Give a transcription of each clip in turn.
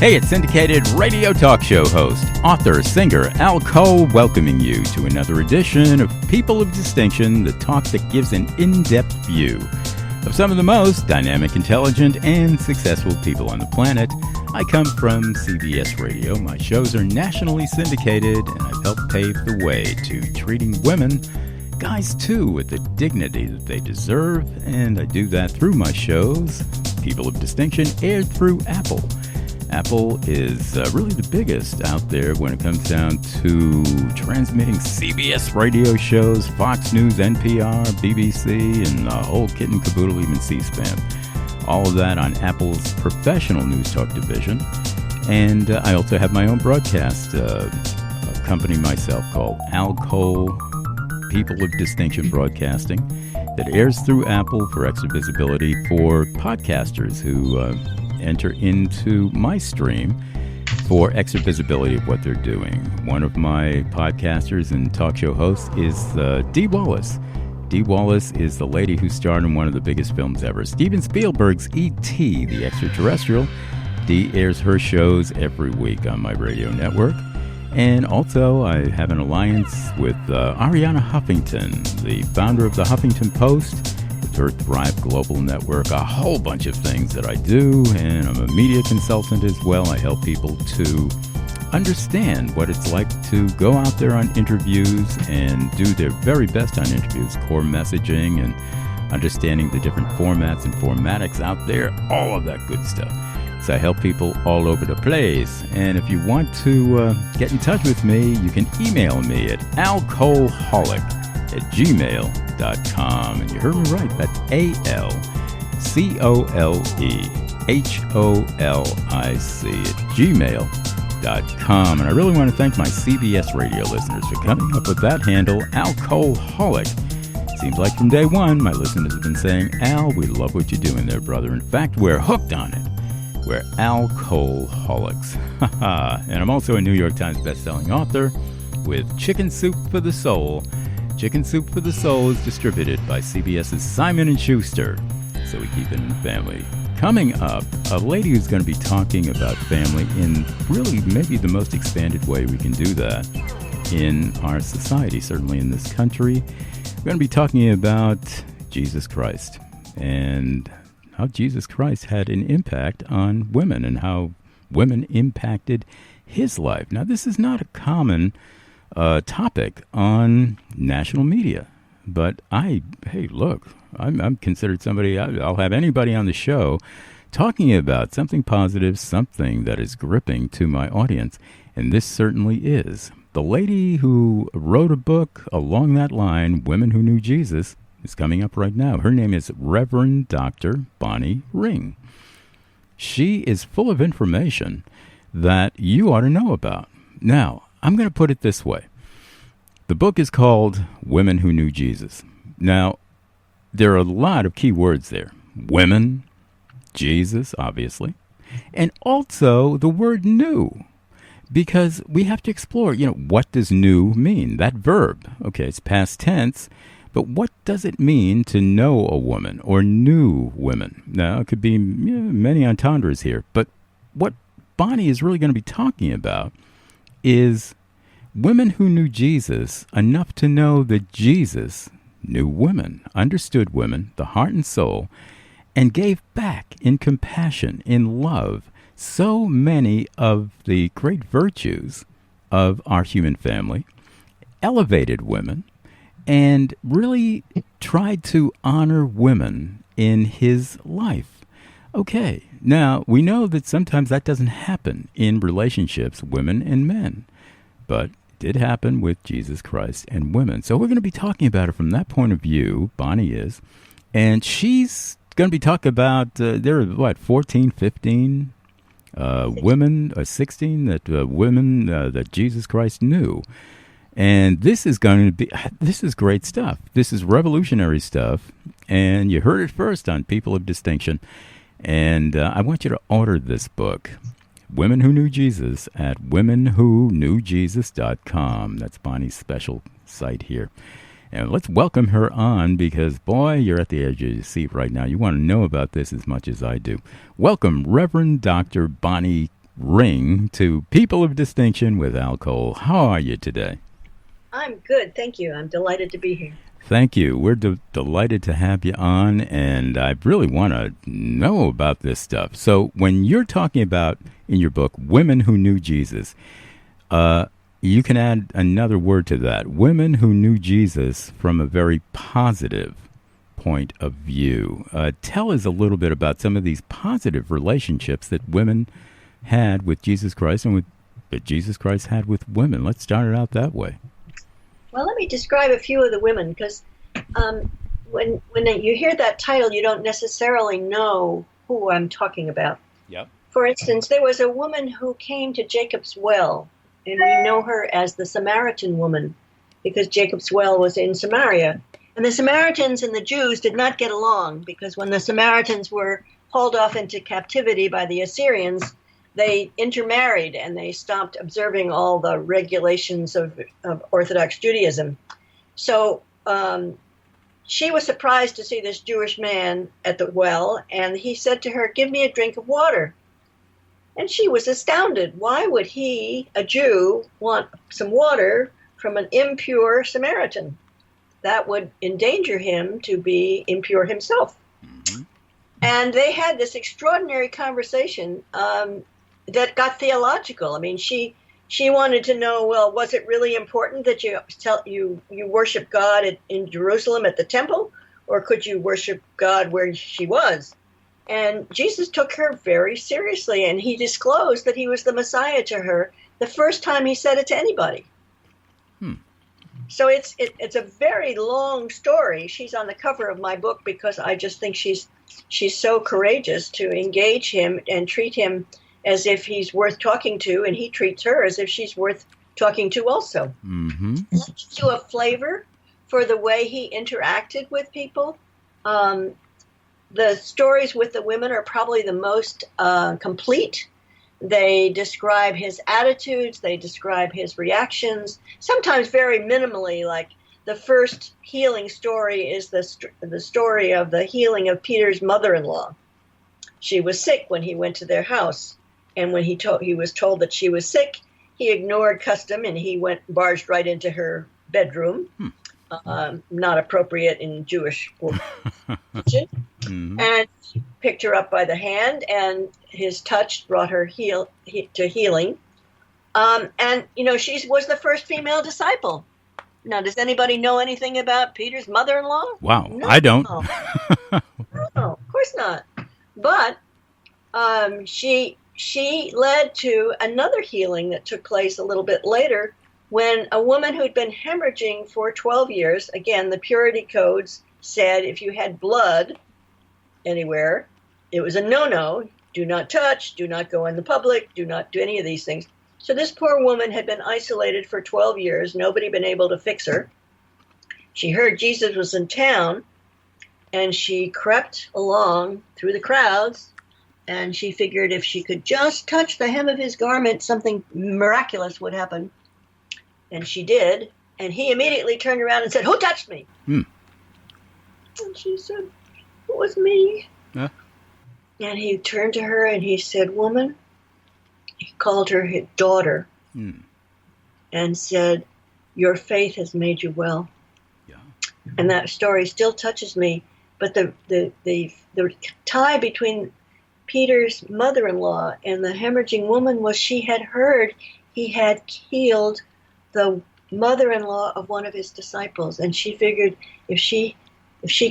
Hey, it's syndicated radio talk show host, author, singer Al Cole, welcoming you to another edition of People of Distinction, the talk that gives an in-depth view of some of the most dynamic, intelligent, and successful people on the planet. I come from CBS Radio. My shows are nationally syndicated, and I've helped pave the way to treating women, guys too, with the dignity that they deserve, and I do that through my shows, People of Distinction, aired through Apple. Apple is really the biggest out there when it comes down to transmitting CBS radio shows, Fox News, NPR, BBC, and the whole kit and caboodle, even C-SPAN. All of that on Apple's professional news talk division. And I also have my own broadcast company myself called Al Cole People of Distinction Broadcasting that airs through Apple for extra visibility for podcasters who enter into my stream for extra visibility of what they're doing. One of my podcasters and talk show hosts is Dee Wallace. Dee Wallace is the lady who starred in one of the biggest films ever, Steven Spielberg's E.T., the Extraterrestrial. Dee airs her shows every week on my radio network. And also, I have an alliance with Ariana Huffington, the founder of the Huffington Post, her Thrive Global Network, a whole bunch of things that I do, and I'm a media consultant as well. I help people to understand what it's like to go out there on interviews and do their very best on interviews, core messaging and understanding the different formats and formatics out there, all of that good stuff. So I help people all over the place. And if you want to get in touch with me, you can email me at alcoholic@gmail.com. And you heard me right, that's ALCOLEHOLIC@gmail.com. And I really want to thank my CBS Radio listeners for coming up with that handle, Alcoholic. Seems like from day one, my listeners have been saying, Al, we love what you're doing there, brother. In fact, we're hooked on it. We're alcoholics. And I'm also a New York Times bestselling author with Chicken Soup for the Soul. Chicken Soup for the Soul is distributed by CBS's Simon & Schuster, so we keep it in the family. Coming up, a lady who's going to be talking about family in really maybe the most expanded way we can do that in our society, certainly in this country. We're going to be talking about Jesus Christ and how Jesus Christ had an impact on women and how women impacted his life. Now, this is not a common topic on national media, but I'm considered somebody, I'll have anybody on the show talking about something positive, something that is gripping to my audience, and this certainly is. The lady who wrote a book along that line, Women Who Knew Jesus, is coming up right now. Her name is Reverend Dr. Bonnie Ring. She is full of information that you ought to know about. Now, I'm going to put it this way. The book is called Women Who Knew Jesus. Now, there are a lot of key words there. Women, Jesus, obviously, and also the word knew, because we have to explore, what does knew mean? That verb, okay, it's past tense, but what does it mean to know a woman or knew women? Now, it could be many entendres here, but what Bonnie is really going to be talking about is women who knew Jesus enough to know that Jesus knew women, understood women, the heart and soul, and gave back in compassion, in love, so many of the great virtues of our human family, elevated women, and really tried to honor women in his life. Okay, now we know that sometimes that doesn't happen in relationships, women and men, but it did happen with Jesus Christ and women. So we're going to be talking about it from that point of view, Bonnie is, and she's going to be talking about, there are, 14, 15 women, 16 women that Jesus Christ knew. And this is great stuff. This is revolutionary stuff. And you heard it first on People of Distinction. And I want you to order this book, Women Who Knew Jesus, at womenwhoknewjesus.com. That's Bonnie's special site here. And let's welcome her on because, boy, you're at the edge of your seat right now. You want to know about this as much as I do. Welcome, Reverend Dr. Bonnie ring to People of Distinction with Al Cole. How are you today? I'm good, thank you. I'm delighted to be here. Thank you. We're delighted to have you on, and I really want to know about this stuff. So when you're talking about, in your book, women who knew Jesus, you can add another word to that. Women who knew Jesus from a very positive point of view. Tell us a little bit about some of these positive relationships that women had with Jesus Christ and that Jesus Christ had with women. Let's start it out that way. Well, let me describe a few of the women, because when you hear that title, you don't necessarily know who I'm talking about. Yep. For instance, there was a woman who came to Jacob's well, and we know her as the Samaritan woman, because Jacob's well was in Samaria. And the Samaritans and the Jews did not get along, because when the Samaritans were hauled off into captivity by the Assyrians, they intermarried and they stopped observing all the regulations of Orthodox Judaism. So she was surprised to see this Jewish man at the well, and he said to her, "Give me a drink of water." And she was astounded. Why would he, a Jew, want some water from an impure Samaritan? That would endanger him to be impure himself. Mm-hmm. And they had this extraordinary conversation that got theological. I mean, she wanted to know, well, was it really important that you worship God in Jerusalem at the temple, or could you worship God where she was? And Jesus took her very seriously, and he disclosed that he was the Messiah to her the first time he said it to anybody. So it's a very long story. She's on the cover of my book because I just think she's so courageous to engage him and treat him as if he's worth talking to, and he treats her as if she's worth talking to also. Mm-hmm. To a flavor for the way he interacted with people. The stories with the women are probably the most complete. They describe his attitudes, they describe his reactions, sometimes very minimally, like the first healing story is the story of the healing of Peter's mother-in-law. She was sick when he went to their house, and when he was told that she was sick, he ignored custom and he barged right into her bedroom. Not appropriate in Jewish kitchen. Mm-hmm. And he picked her up by the hand, and his touch brought her to healing. And, she was the first female disciple. Now, does anybody know anything about Peter's mother-in-law? Wow, No. I don't. No, of course not. But she led to another healing that took place a little bit later, when a woman who'd been hemorrhaging for 12 years, again, the purity codes said if you had blood anywhere, it was a no-no. Do not touch, do not go in the public, do not do any of these things. So this poor woman had been isolated for 12 years, nobody been able to fix her. She heard Jesus was in town, and she crept along through the crowds, and she figured if she could just touch the hem of his garment, something miraculous would happen. And she did, and he immediately turned around and said, "Who touched me?" And she said, "It was me." And he turned to her and he said, "Woman," he called her his daughter, and said, "Your faith has made you well." Yeah. And that story still touches me. But the tie between Peter's mother-in-law and the hemorrhaging woman was she had heard he had healed the mother-in-law of one of his disciples, and she figured if she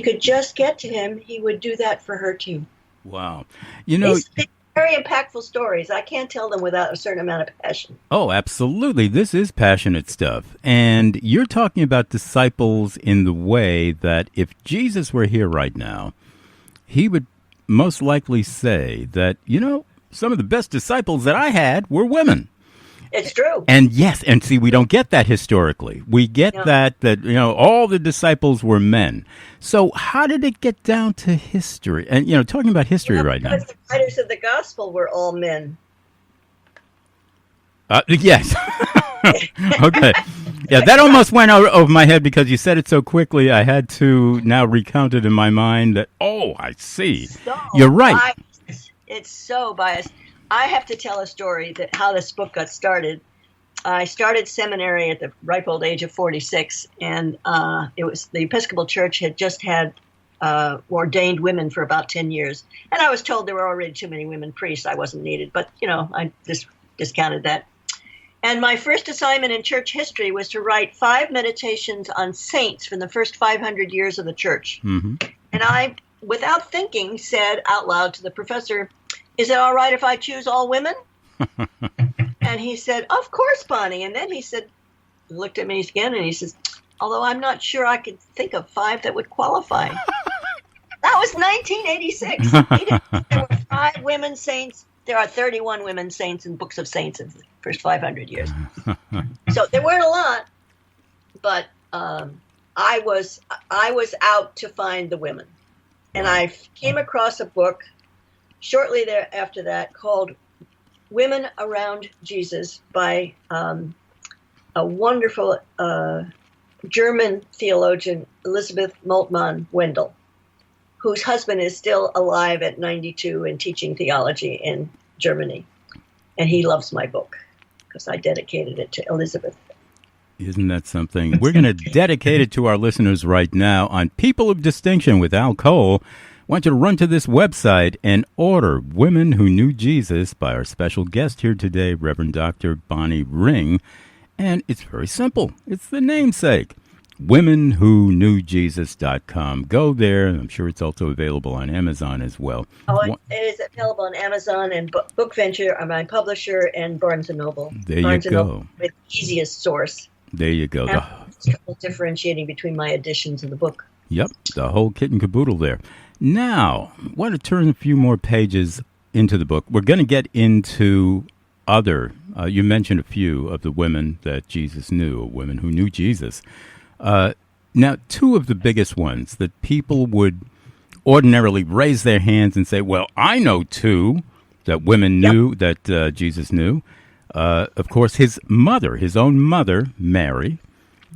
could just get to him, he would do that for her too. Wow. These very impactful stories. I can't tell them without a certain amount of passion. Oh, absolutely. This is passionate stuff. And you're talking about disciples in the way that if Jesus were here right now, he would most likely say that, some of the best disciples that I had were women. It's true. And yes, and see, we don't get that historically. We get that all the disciples were men. So how did it get down to history? And, talking about history right now. Because the writers of the gospel were all men. Yes. Okay. Yeah, that almost went over my head because you said it so quickly. I had to now recount it in my mind that, I see. You're right. Biased. It's so biased. I have to tell a story that how this book got started. I started seminary at the ripe old age of 46, and it was the Episcopal Church had just had ordained women for about 10 years. And I was told there were already too many women priests. I wasn't needed, but, I just discounted that. And my first assignment in church history was to write 5 meditations on saints from the first 500 years of the church. Mm-hmm. And I, without thinking, said out loud to the professor, "Is it all right if I choose all women?" And he said, "Of course, Bonnie." And then he looked at me again, and he says, "Although I'm not sure I could think of 5 that would qualify." That was 1986. There were 5 women saints. There are 31 women saints in books of saints in the first 500 years. So there weren't a lot, but I was out to find the women. And I came across a book shortly after that called Women Around Jesus by a wonderful German theologian, Elisabeth Moltmann-Wendel, whose husband is still alive at 92 and teaching theology in Germany. And he loves my book because I dedicated it to Elizabeth. Isn't that something? We're going to dedicate it to our listeners right now on People of Distinction with Al Cole. I want you to run to this website and order Women Who Knew Jesus by our special guest here today, Reverend Dr. Bonnie Ring. And it's very simple. It's the namesake. WomenWhoKnewJesus.com. Go there. I'm sure it's also available on Amazon as well. Oh, it is available on Amazon, and Book Venture are my publisher, and Barnes & Noble. There Barnes you go. Noble, the easiest source. There you go. And differentiating between my editions of the book. Yep, the whole kit and caboodle there. Now, I want to turn a few more pages into the book. We're going to get into other, you mentioned a few of the women that Jesus knew, women who knew Jesus. Now, 2 of the biggest ones that people would ordinarily raise their hands and say, well, I know 2 that women knew that Jesus knew. Of course, his own mother, Mary,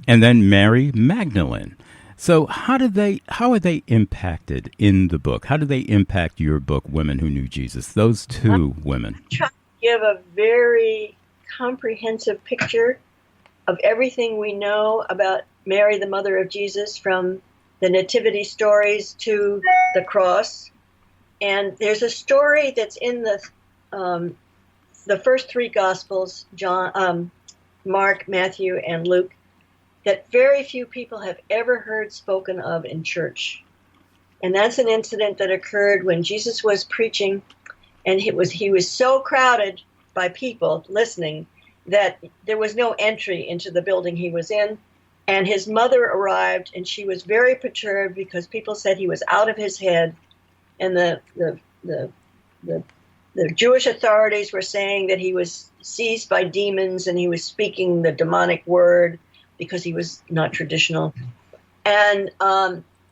and then Mary Magdalene. So how are they impacted in the book? How do they impact your book, Women Who Knew Jesus? Those 2 women. I'm trying to give a very comprehensive picture of everything we know about Mary, the mother of Jesus, from the nativity stories to the cross. And there's a story that's in the first 3 Gospels, John, Mark, Matthew, and Luke, that very few people have ever heard spoken of in church. And that's an incident that occurred when Jesus was preaching, and he was so crowded by people listening that there was no entry into the building he was in. And his mother arrived, and she was very perturbed because people said he was out of his head. And the Jewish authorities were saying that he was seized by demons and he was speaking the demonic word because he was not traditional. And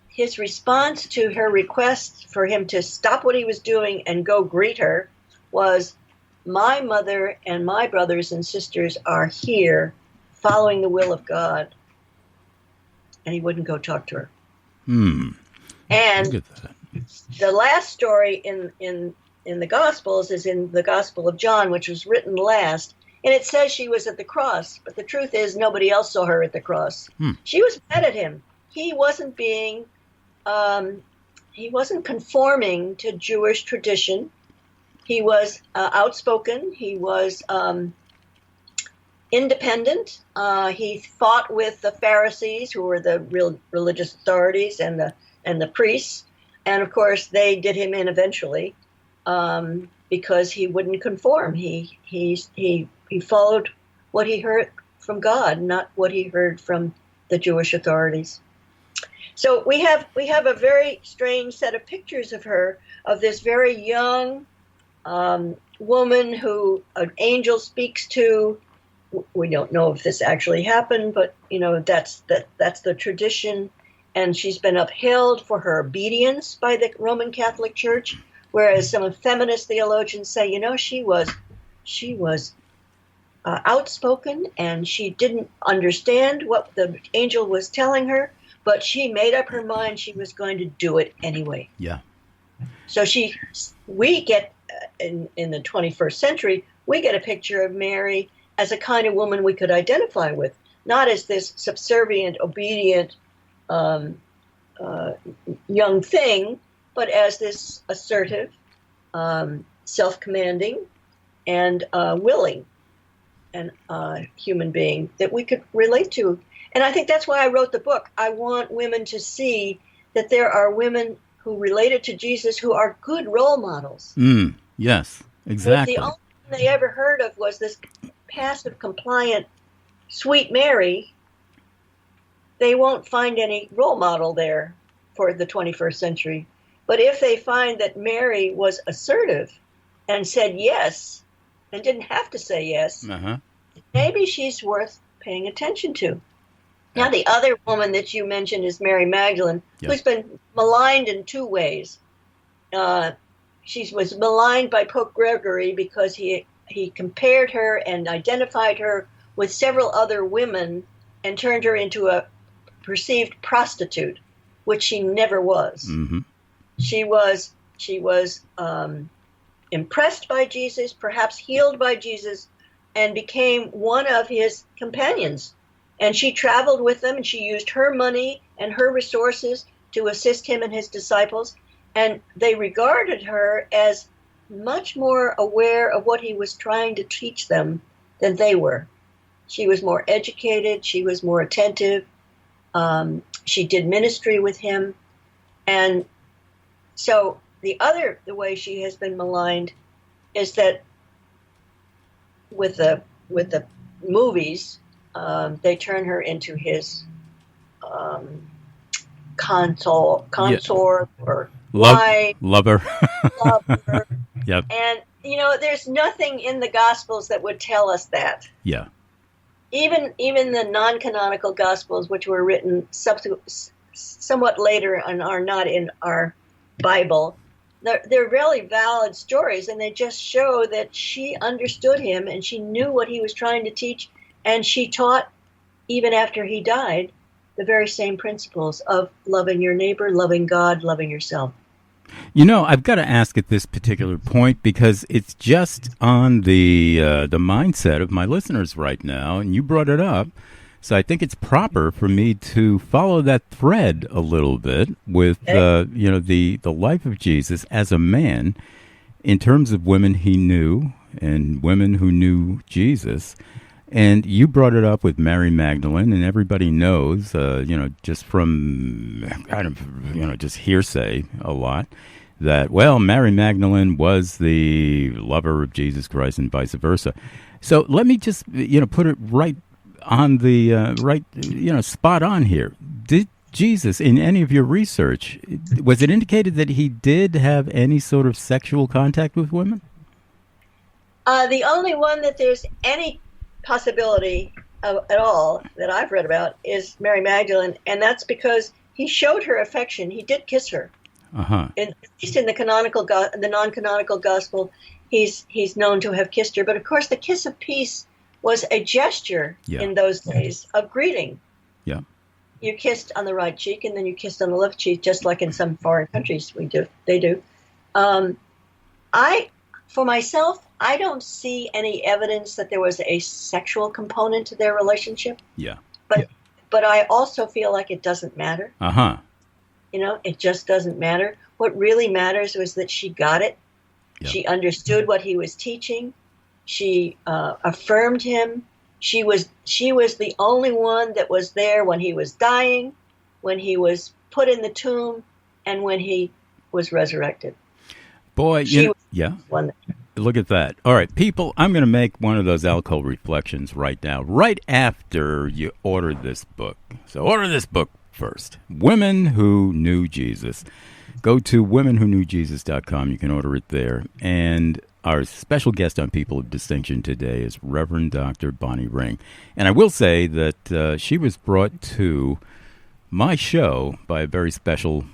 his response to her request for him to stop what he was doing and go greet her was, "My mother and my brothers and sisters are here following the will of God." And he wouldn't go talk to her. And the last story in the Gospels is in the Gospel of John, which was written last. And it says she was at the cross. But the truth is nobody else saw her at the cross. She was mad at him. He wasn't conforming to Jewish tradition. He was outspoken. He was independent. He fought with the Pharisees, who were the real religious authorities, and the priests. And of course, they did him in eventually because he wouldn't conform. He followed what he heard from God, not what he heard from the Jewish authorities. So we have a very strange set of pictures of her, of this very young woman who an angel speaks to. We don't know if this actually happened, but that's the tradition, and she's been upheld for her obedience by the Roman Catholic Church. Whereas some feminist theologians say, she was outspoken and she didn't understand what the angel was telling her, but she made up her mind she was going to do it anyway. Yeah. So we get in the 21st century, we get a picture of Mary as a kind of woman we could identify with, not as this subservient, obedient young thing, but as this assertive, self-commanding, and willing and human being that we could relate to. And I think that's why I wrote the book. I want women to see that there are women who related to Jesus who are good role models. Yes, exactly. The only thing they ever heard of was this passive, compliant, sweet Mary. They won't find any role model there for the 21st century. But if they find that Mary was assertive and said yes and didn't have to say yes, maybe she's worth paying attention to. Now, the other woman that you mentioned is Mary Magdalene, who's been maligned in two ways. She was maligned by Pope Gregory because he compared her and identified her with several other women and turned her into a perceived prostitute, which she never was. Mm-hmm. She was impressed by Jesus, perhaps healed by Jesus, and became one of his companions. And she traveled with them, and she used her money and her resources to assist him and his disciples. And they regarded her as much more aware of what he was trying to teach them than they were. She was more educated. She was more attentive. She did ministry with him. And so the way she has been maligned is that with the movies, they turn her into his consort or wife, lover. Yep. And there's nothing in the Gospels that would tell us that. Yeah. Even the non-canonical Gospels, which were written somewhat later and are not in our Bible, they're really valid stories, and they just show that she understood him and she knew what he was trying to teach, and she taught, even after he died, the very same principles of loving your neighbor, loving God, loving yourself. I've got to ask at this particular point because it's just on the mindset of my listeners right now, and you brought it up. So I think it's proper for me to follow that thread a little bit with, the life of Jesus as a man in terms of women he knew and women who knew Jesus. And you brought it up with Mary Magdalene, and everybody knows, just from kind of, just hearsay a lot, that, Mary Magdalene was the lover of Jesus Christ and vice versa. So let me just, put it right on the spot on here. Did Jesus, in any of your research, was it indicated that he did have any sort of sexual contact with women? The only one that there's any possibility of, at all that I've read about is Mary Magdalene, and that's because he showed her affection. He did kiss her. At least in the non-canonical gospel, he's known to have kissed her. But of course, the kiss of peace was a gesture in those days of greeting. Yeah, you kissed on the right cheek, and then you kissed on the left cheek, just like in some foreign countries they do. For myself, I don't see any evidence that there was a sexual component to their relationship. Yeah. But I also feel like it doesn't matter. It just doesn't matter. What really matters was that she got it. Yep. She understood what he was teaching. She affirmed him. She was the only one that was there when he was dying, when he was put in the tomb, and when he was resurrected. Boy, look at that. All right, people, I'm going to make one of those alcohol reflections right now, right after you order this book. So order this book first. Women Who Knew Jesus. Go to womenwhoknewjesus.com. You can order it there. And our special guest on People of Distinction today is Reverend Dr. Bonnie Ring. And I will say that she was brought to my show by a very special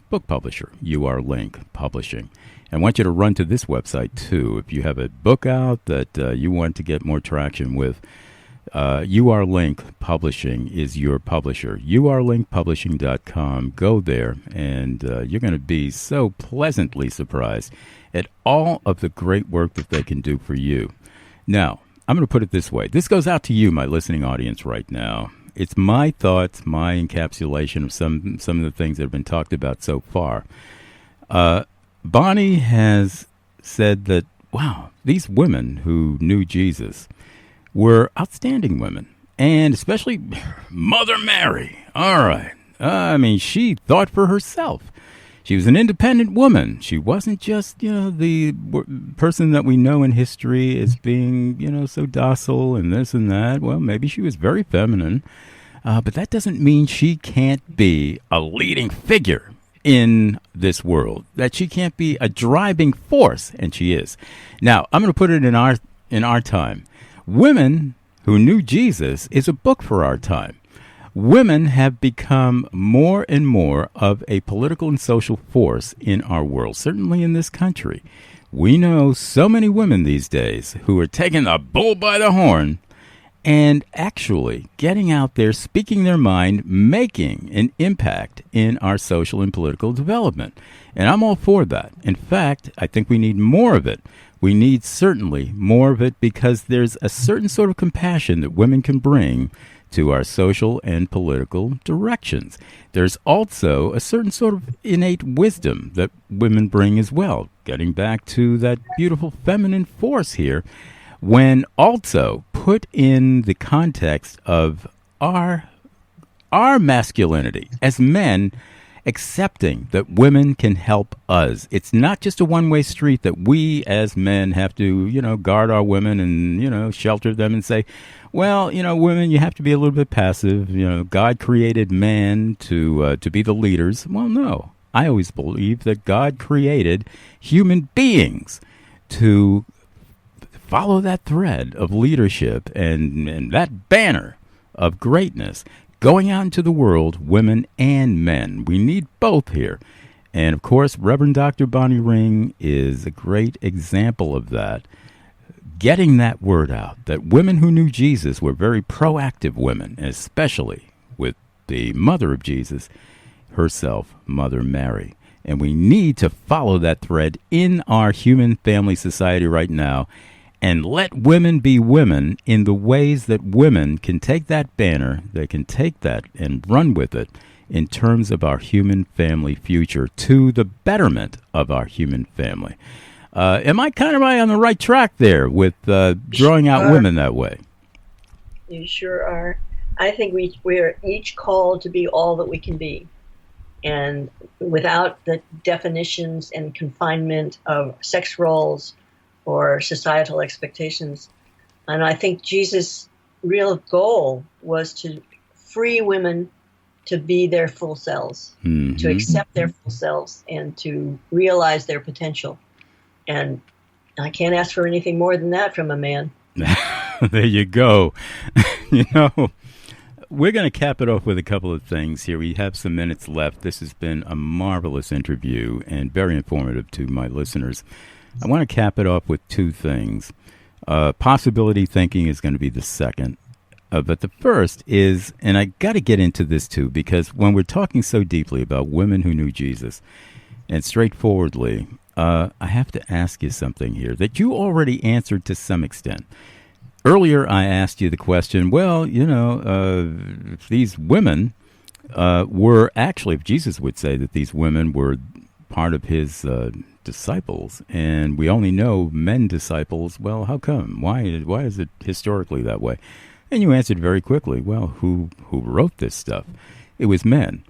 book publisher, UR Link Publishing. I want you to run to this website, too. If you have a book out that you want to get more traction with, UR Link Publishing is your publisher. urlinkpublishing.com. Go there, and you're going to be so pleasantly surprised at all of the great work that they can do for you. Now, I'm going to put it this way. This goes out to you, my listening audience, right now. It's my thoughts, my encapsulation of some of the things that have been talked about so far. Bonnie has said that, wow, these women who knew Jesus were outstanding women, and especially Mother Mary. All right. I mean, she thought for herself. She was an independent woman. She wasn't just, the person that we know in history as being, so docile and this and that. Well, maybe she was very feminine, but that doesn't mean she can't be a leading figure in this world, that she can't be a driving force, and she is. Now, I'm going to put it in our time. Women Who Knew Jesus is a book for our time. Women have become more and more of a political and social force in our world, certainly in this country. We know so many women these days who are taking the bull by the horn and actually getting out there, speaking their mind, making an impact in our social and political development. And I'm all for that. In fact, I think we need more of it. We need certainly more of it because there's a certain sort of compassion that women can bring to our social and political directions. There's also a certain sort of innate wisdom that women bring as well, getting back to that beautiful feminine force here, when also put in the context of our masculinity as men, accepting that women can help us. It's not just a one-way street that we as men have to, guard our women and, shelter them and say, well, women, you have to be a little bit passive. God created man to be the leaders. Well, no. I always believe that God created human beings to follow that thread of leadership and that banner of greatness going out into the world, women and men. We need both here. And, of course, Reverend Dr. Bonnie Ring is a great example of that. Getting that word out, that women who knew Jesus were very proactive women, especially with the mother of Jesus herself, Mother Mary. And we need to follow that thread in our human family society right now and let women be women in the ways that women can take that banner, they can take that and run with it in terms of our human family future to the betterment of our human family. Am I on the right track there with drawing out women that way? You sure are. I think we're each called to be all that we can be. And without the definitions and confinement of sex roles or societal expectations. And I think Jesus' real goal was to free women to be their full selves, to accept their full selves, and to realize their potential. And I can't ask for anything more than that from a man. There you go. We're going to cap it off with a couple of things here. We have some minutes left. This has been a marvelous interview and very informative to my listeners. I want to cap it off with two things. Possibility thinking is going to be the second. But the first is, and I got to get into this too, because when we're talking so deeply about women who knew Jesus, and straightforwardly, I have to ask you something here that you already answered to some extent. Earlier, I asked you the question, well, if these women were actually, if Jesus would say that these women were part of his disciples, and we only know men disciples, well, how come? Why is it historically that way? And you answered very quickly, well, who wrote this stuff? It was men.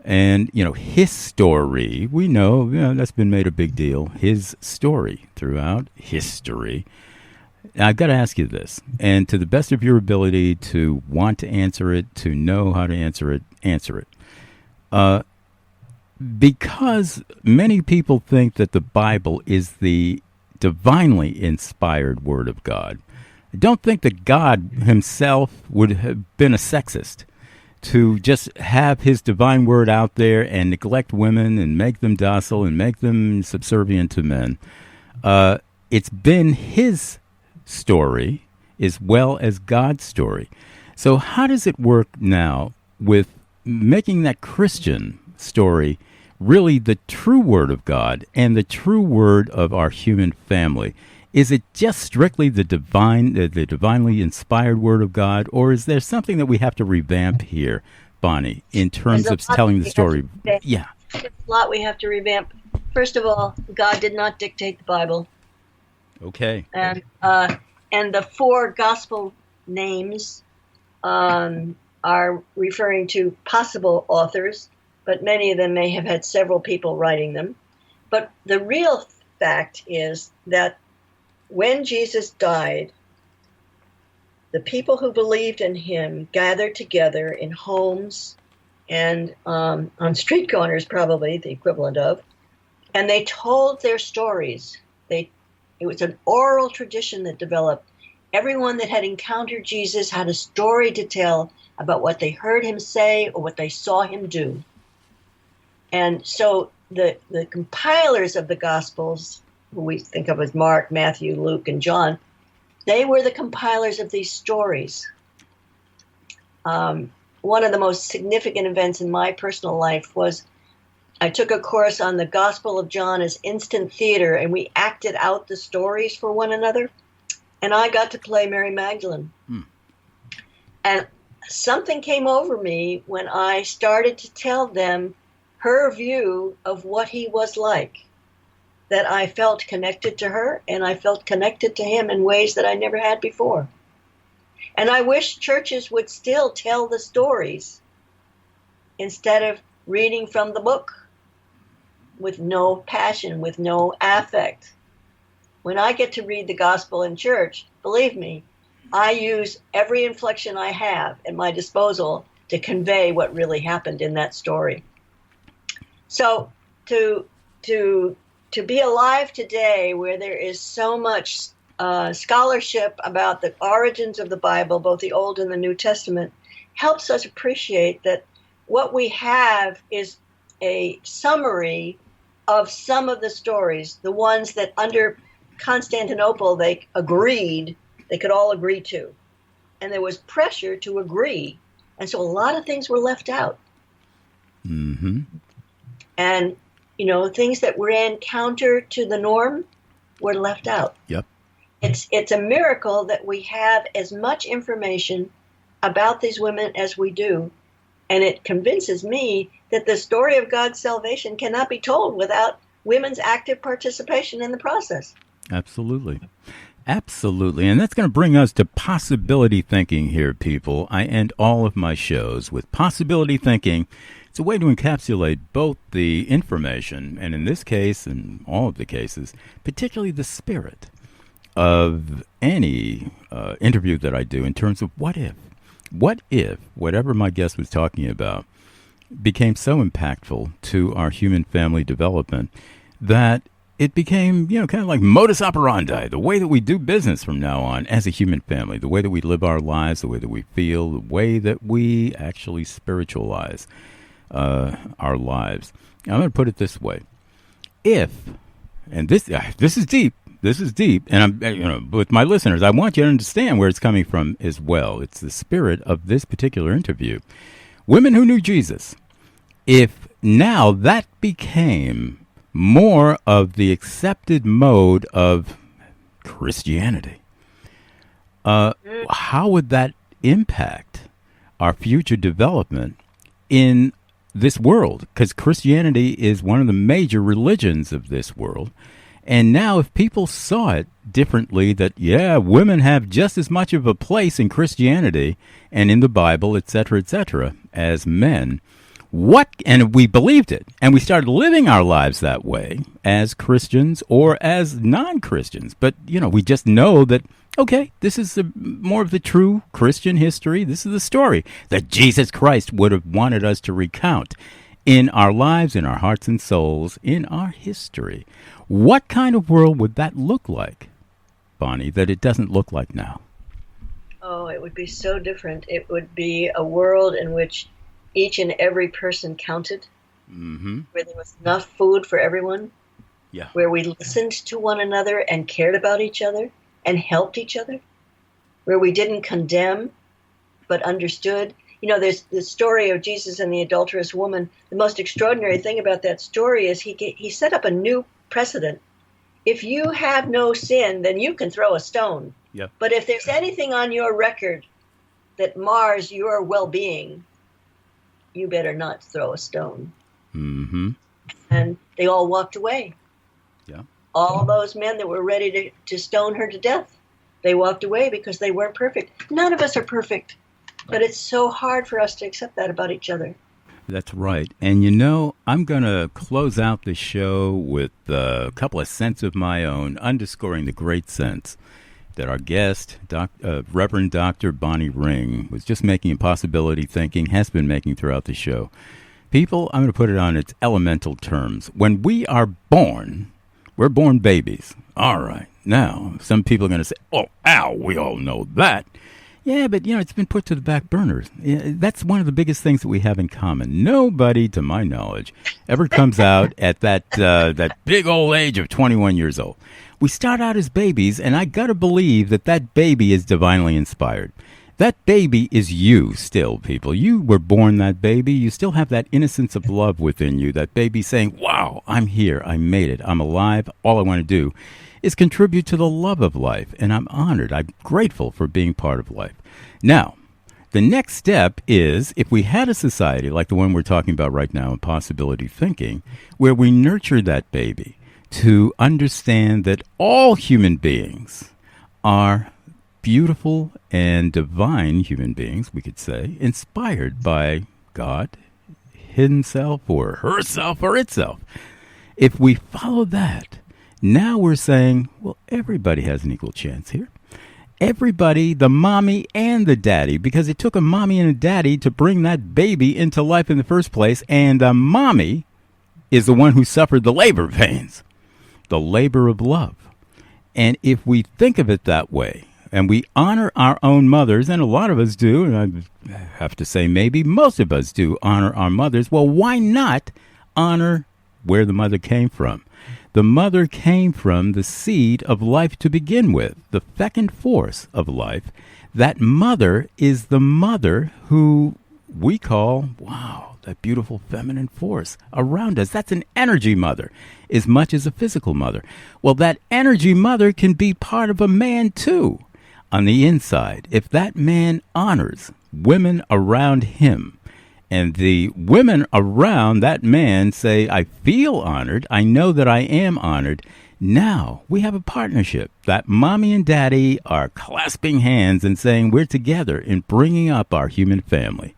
And, his story, we know, that's been made a big deal. His story throughout history. Now, I've got to ask you this, and to the best of your ability to want to answer it, to know how to answer it, answer it. Because many people think that the Bible is the divinely inspired Word of God. I don't think that God himself would have been a sexist to just have his divine word out there and neglect women and make them docile and make them subservient to men. It's been his story, as well as God's story. So how does it work now with making that Christian story really the true word of God and the true word of our human family? Is it just strictly the divinely inspired word of God, or is there something that we have to revamp here, Bonnie, in terms of telling the story? Yeah. There's a lot we have to revamp. First of all, God did not dictate the Bible. Okay. And the 4 gospel names are referring to possible authors, but many of them may have had several people writing them. But the real fact is that when Jesus died, the people who believed in him gathered together in homes and on street corners, probably the equivalent of, and they told their stories. It was an oral tradition that developed. Everyone that had encountered Jesus had a story to tell about what they heard him say or what they saw him do. And so the compilers of the Gospels, who we think of as Mark, Matthew, Luke, and John, they were the compilers of these stories. One of the most significant events in my personal life was I took a course on the Gospel of John as instant theater, and we acted out the stories for one another. And I got to play Mary Magdalene. And something came over me when I started to tell them her view of what he was like, that I felt connected to her and I felt connected to him in ways that I never had before. And I wish churches would still tell the stories instead of reading from the book with no passion, with no affect. When I get to read the gospel in church, believe me, I use every inflection I have at my disposal to convey what really happened in that story. So to be alive today where there is so much scholarship about the origins of the Bible, both the Old and the New Testament, helps us appreciate that what we have is a summary of some of the stories, the ones that under Constantinople they could all agree to. And there was pressure to agree. And so a lot of things were left out. Mm-hmm. And, things that ran counter to the norm were left out. Yep. It's a miracle that we have as much information about these women as we do. And it convinces me that the story of God's salvation cannot be told without women's active participation in the process. Absolutely. Absolutely. And that's going to bring us to possibility thinking here, people. I end all of my shows with possibility thinking. It's a way to encapsulate both the information, and in this case, and all of the cases, particularly the spirit of any interview that I do in terms of what if whatever my guest was talking about became so impactful to our human family development that it became, kind of like modus operandi, the way that we do business from now on as a human family, the way that we live our lives, the way that we feel, the way that we actually spiritualize our lives. I'm going to put it this way. And this is deep, and I'm, with my listeners, I want you to understand where it's coming from as well. It's the spirit of this particular interview. Women who knew Jesus. If now that became more of the accepted mode of Christianity, how would that impact our future development in this world? Because Christianity is one of the major religions of this world. And now if people saw it differently, that, women have just as much of a place in Christianity and in the Bible, et cetera, as men, and we believed it, and we started living our lives that way as Christians or as non-Christians. But, we just know that, okay, this is more of the true Christian history. This is the story that Jesus Christ would have wanted us to recount in our lives, in our hearts and souls, in our history. What kind of world would that look like, Bonnie, that it doesn't look like now? Oh, it would be so different. It would be a world in which each and every person counted, where there was enough food for everyone, where we listened to one another and cared about each other and helped each other. where we didn't condemn, but understood. You know, there's the story of Jesus and the adulterous woman. The most extraordinary thing about that story is he set up a new precedent. If you have no sin, then you can throw a stone. Yep. But if there's anything on your record that mars your well-being, you better not throw a stone. Mm-hmm. And they all walked away. Yeah. All those men that were ready to stone her to death, they walked away because they weren't perfect. None of us are perfect, but it's so hard for us to accept that about each other. That's right. And you know, I'm going to close out the show with a couple of cents of my own, underscoring the great sense that our guest, Reverend Dr. Bonnie Ring, was just making in possibility thinking, has been making throughout the show. People, I'm going to put it on its elemental terms. When we are born, we're born babies. All right. Now, some people are going to say, oh, Al, we all know that. Yeah, but, you know, it's been put to the back burner. That's one of the biggest things that we have in common. Nobody, to my knowledge, ever comes out at that big old age of 21 years old. We start out as babies, and I got to believe that baby is divinely inspired. That baby is you still, people. You were born that baby. You still have that innocence of love within you. That baby saying, wow, I'm here. I made it. I'm alive. All I want to do is contribute to the love of life. And I'm honored. I'm grateful for being part of life. Now, the next step is if we had a society like the one we're talking about right now in possibility thinking, where we nurture that baby to understand that all human beings are beautiful and divine human beings, we could say, inspired by God himself or herself or itself. If we follow that, now we're saying, well, everybody has an equal chance here. Everybody, the mommy and the daddy, because it took a mommy and a daddy to bring that baby into life in the first place, and the mommy is the one who suffered the labor pains, the labor of love. And if we think of it that way, and we honor our own mothers, and a lot of us do, and I have to say maybe most of us do honor our mothers, well, why not honor where the mother came from? The mother came from the seed of life to begin with, the fecund force of life. That mother is the mother who we call, wow, that beautiful feminine force around us. That's an energy mother as much as a physical mother. Well, that energy mother can be part of a man too. On the inside, if that man honors women around him, and the women around that man say, I feel honored, I know that I am honored, now we have a partnership. That mommy and daddy are clasping hands and saying we're together in bringing up our human family.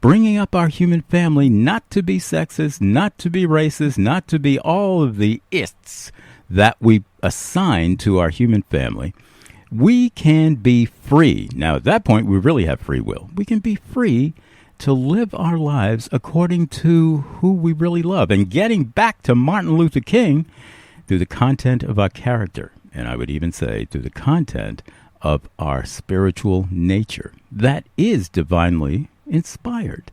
Bringing up our human family not to be sexist, not to be racist, not to be all of the ists that we assign to our human family. We can be free. Now, at that point, we really have free will. We can be free to live our lives according to who we really love. And getting back to Martin Luther King, through the content of our character, and I would even say through the content of our spiritual nature, that is divinely inspired.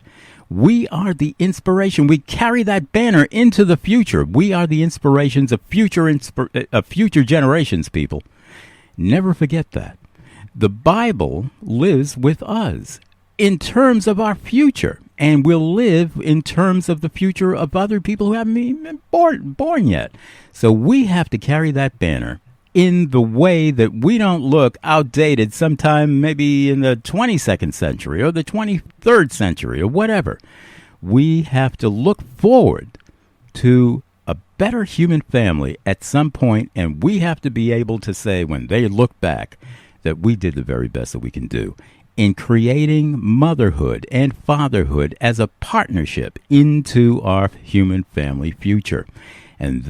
We are the inspiration. We carry that banner into the future. We are the inspirations of future generations, people. Never forget that. The Bible lives with us in terms of our future, and will live in terms of the future of other people who haven't been born yet. So we have to carry that banner in the way that we don't look outdated sometime maybe in the 22nd century or the 23rd century or whatever. We have to look forward to a better human family at some point, and we have to be able to say when they look back that we did the very best that we can do in creating motherhood and fatherhood as a partnership into our human family future. And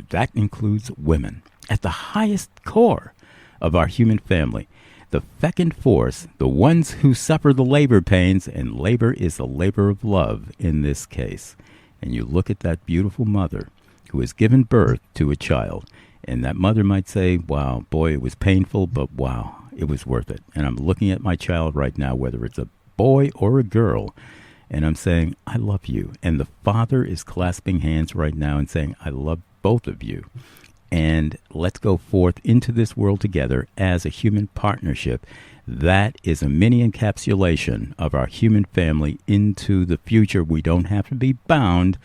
that includes women at the highest core of our human family. The fecund force, the ones who suffer the labor pains, and labor is the labor of love in this case. And you look at that beautiful mother who has given birth to a child, and that mother might say, wow, boy, it was painful, but wow, it was worth it. And I'm looking at my child right now, whether it's a boy or a girl, and I'm saying, I love you. And the father is clasping hands right now and saying, I love both of you. and let's go forth into this world together as a human partnership. That is a mini encapsulation of our human family into the future. We don't have to be bound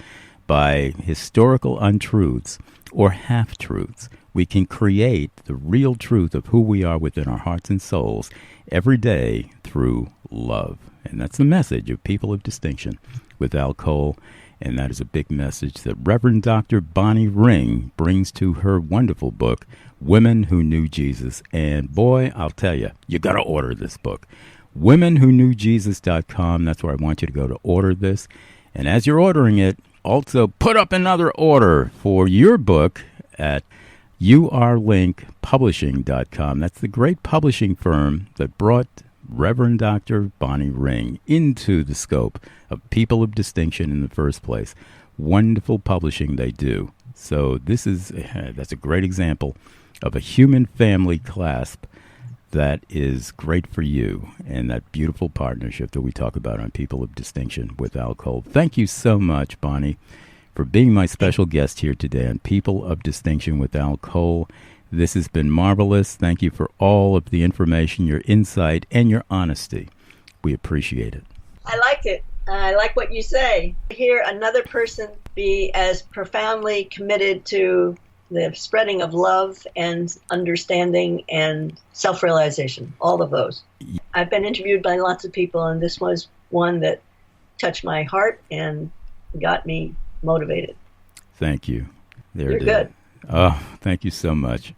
by historical untruths or half-truths. We can create the real truth of who we are within our hearts and souls every day through love. And that's the message of People of Distinction with Al Cole. And that is a big message that Reverend Dr. Bonnie Ring brings to her wonderful book, Women Who Knew Jesus. And boy, I'll tell you, you got to order this book. WomenWhoKnewJesus.com. That's where I want you to go to order this. And as you're ordering it, also put up another order for your book at urlinkpublishing.com. That's the great publishing firm that brought Reverend Dr. Bonnie Ring into the scope of People of Distinction in the first place. Wonderful publishing they do. So that's a great example of a human family clasp that is great for you, and that beautiful partnership that we talk about on People of Distinction with Al Cole. Thank you so much, Bonnie, for being my special guest here today on People of Distinction with Al Cole. This has been marvelous. Thank you for all of the information, your insight, and your honesty. We appreciate it. I like it. I like what you say. Hear another person be as profoundly committed to the spreading of love and understanding and self-realization, all of those. I've been interviewed by lots of people, and this was one that touched my heart and got me motivated. Thank you. You're good. Oh, thank you so much.